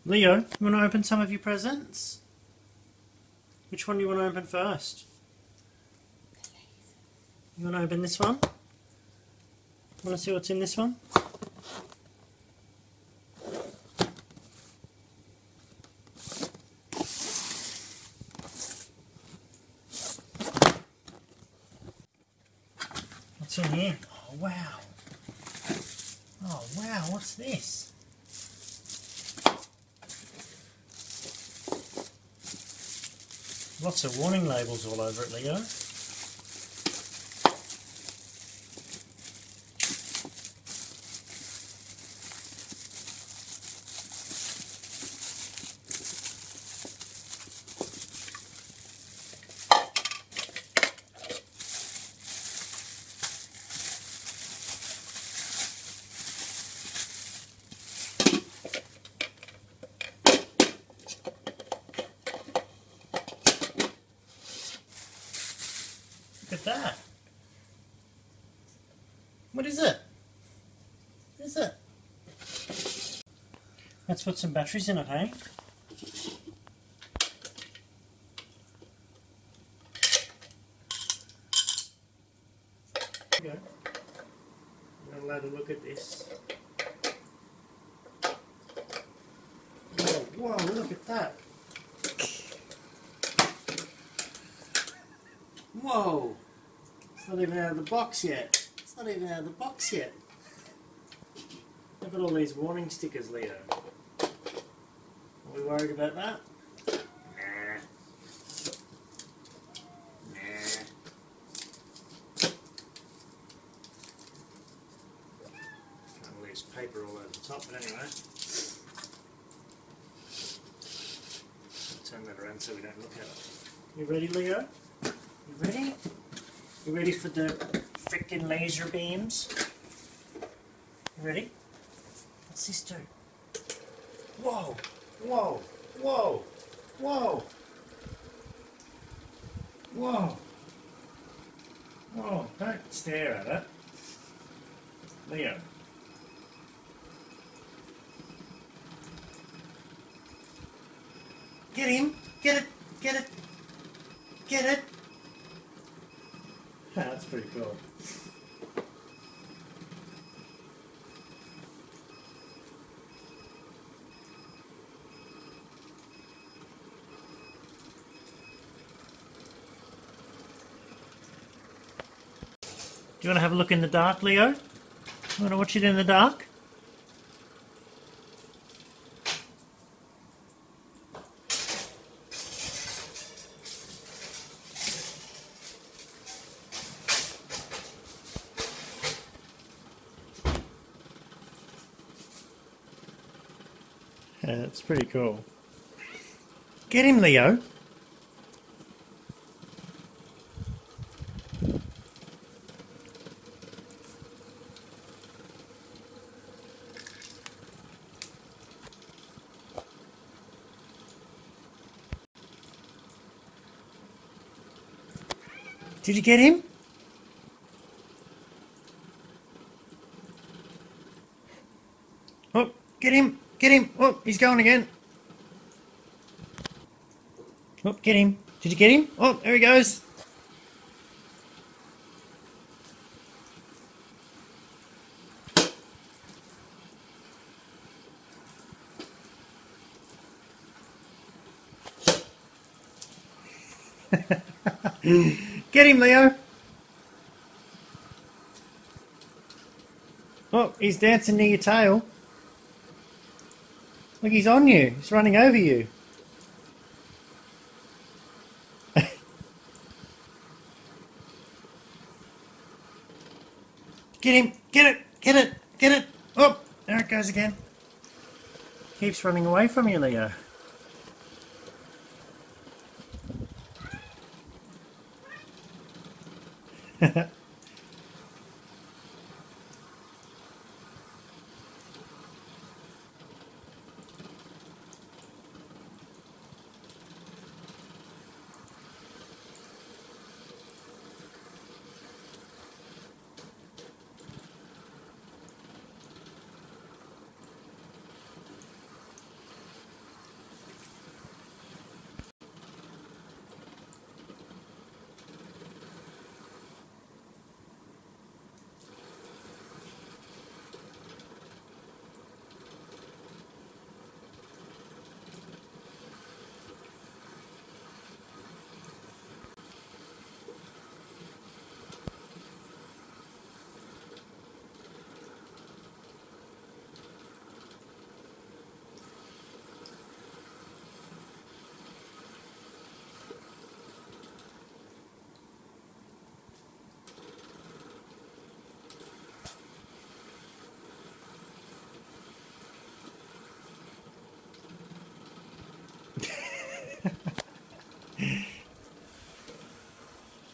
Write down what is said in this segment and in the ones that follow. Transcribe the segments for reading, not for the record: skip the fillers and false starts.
Leo, you want to open some of your presents? Which one do you want to open first? You want to open this one? Want to see what's in this one? What's in here? Oh wow! Oh wow, what's this? Lots of warning labels all over it, Leo. Look at that. What is it? What is it? Let's put some batteries in it, hey? There you go. I'm not allowed to look at this. Whoa, look at that. Whoa! It's not even out of the box yet. It's not even out of the box yet. Look at all these warning stickers, Leo. Are we worried about that? Nah. Nah. Can't lose paper all over the top, but anyway. I'll turn that around so we don't look at it. You ready, Leo? You ready? You ready for the frickin' laser beams? You ready? What's this do? Whoa! Whoa! Whoa! Whoa! Whoa! Whoa! Don't stare at it. Leo. Get him! Get it! Get it! Get it! That's pretty cool. Do you want to have a look in the dark, Leo? You want to watch it in the dark? Yeah, that's pretty cool. Get him, Leo. Did you get him? Oh, get him! Get him! Oh, he's going again. Oh, get him. Did you get him? Oh, there he goes. Get him, Leo. Oh, he's dancing near your tail. Look, he's on you. He's running over you. Get him! Get it! Get it! Get it! Oh, there it goes again. Keeps running away from you, Leo.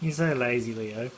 You're so lazy, Leo.